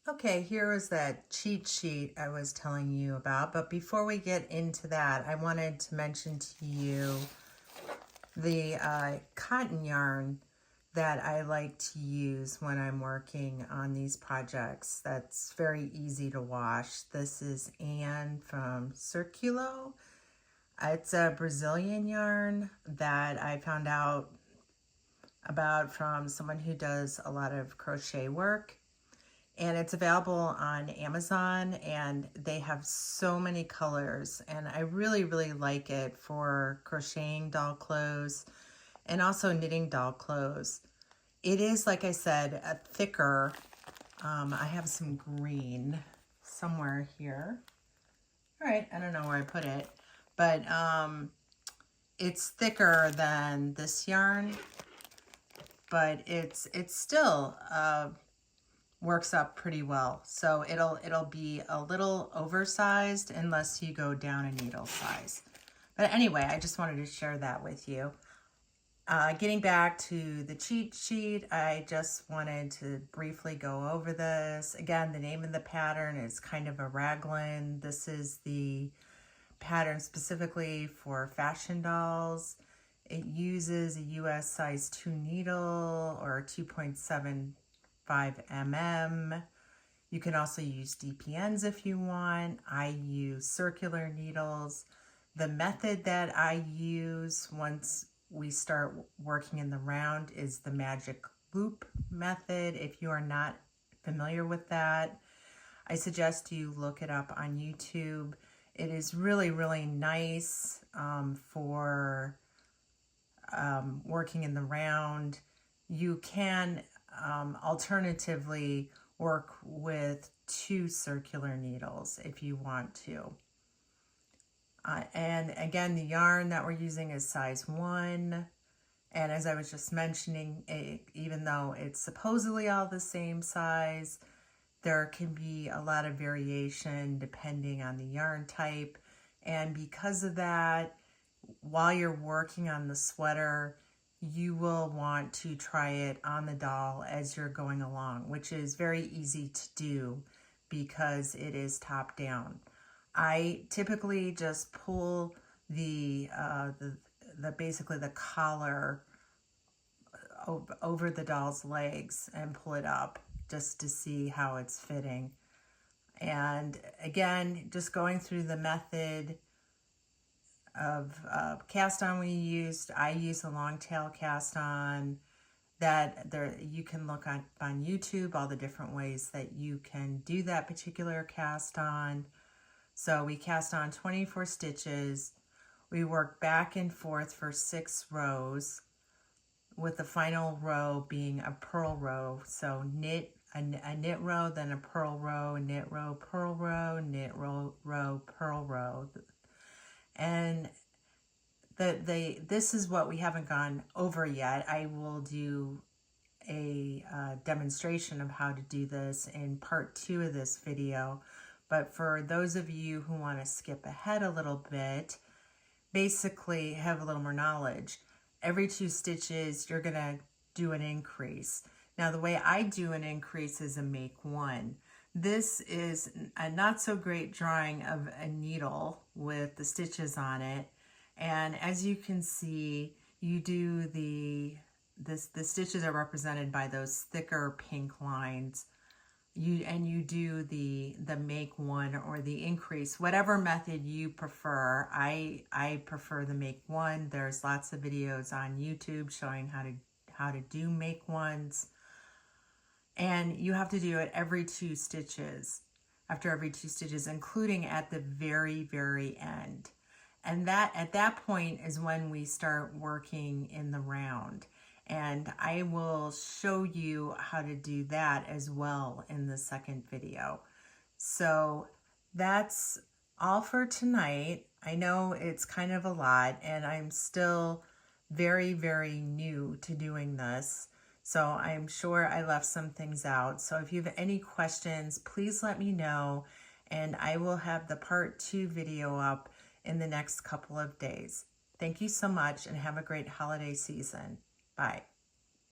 Okay, here is that cheat sheet I was telling you about. But before we get into that, I wanted to mention to you the cotton yarn that I like to use when I'm working on these projects. That's very easy to wash. This is Anne from Circulo. It's a Brazilian yarn that I found out about from someone who does a lot of crochet work. And it's available on Amazon, and they have so many colors, and I really, really like it for crocheting doll clothes and also knitting doll clothes. It is, like I said, a thicker. I have some green somewhere here. All right, I don't know where I put it, but it's thicker than this yarn, but it's still works up pretty well. So it'll be a little oversized unless you go down a needle size. But anyway, I just wanted to share that with you. Getting back to the cheat sheet, I just wanted to briefly go over this. Again, the name of the pattern is kind of a raglan. This is the pattern specifically for fashion dolls. It uses a US size 2 needle or 2.75 mm. You can also use DPNs if you want. I use circular needles. The method that I use once we start working in the round is the magic loop method. If you are not familiar with that, I suggest you look it up on YouTube. It is really, really nice for working in the round. You can alternatively work with 2 circular needles if you want to. And again, the yarn that we're using is size 1. And as I was just mentioning, even though it's supposedly all the same size, there can be a lot of variation depending on the yarn type. And because of that, while you're working on the sweater, you will want to try it on the doll as you're going along, which is very easy to do because it is top down. I typically just pull the basically the collar over the doll's legs and pull it up just to see how it's fitting. And again, just going through the method of cast on we used. I use a long tail cast on that you can look on YouTube, all the different ways that you can do that particular cast on. So we cast on 24 stitches. We work back and forth for 6 rows, with the final row being a purl row. So knit a knit row, then a purl row, knit row, purl row, knit row, purl row. And this is what we haven't gone over yet. I will do a demonstration of how to do this in part 2 of this video. But for those of you who want to skip ahead a little bit, basically have a little more knowledge. Every 2 stitches, you're going to do an increase. Now, the way I do an increase is a make 1. This is a not so great drawing of a needle with the stitches on it. And as you can see, you do the stitches are represented by those thicker pink lines. You do the make 1 or the increase, whatever method you prefer. I prefer the make 1. There's lots of videos on YouTube showing how to do make 1s. And you have to do it every 2 stitches, after every 2 stitches, including at the very, very end. And that at that point is when we start working in the round. And I will show you how to do that as well in the second video. So that's all for tonight. I know it's kind of a lot, and I'm still very, very new to doing this. So I'm sure I left some things out. So if you have any questions, please let me know, and I will have the part 2 video up in the next couple of days. Thank you so much, and have a great holiday season. Bye.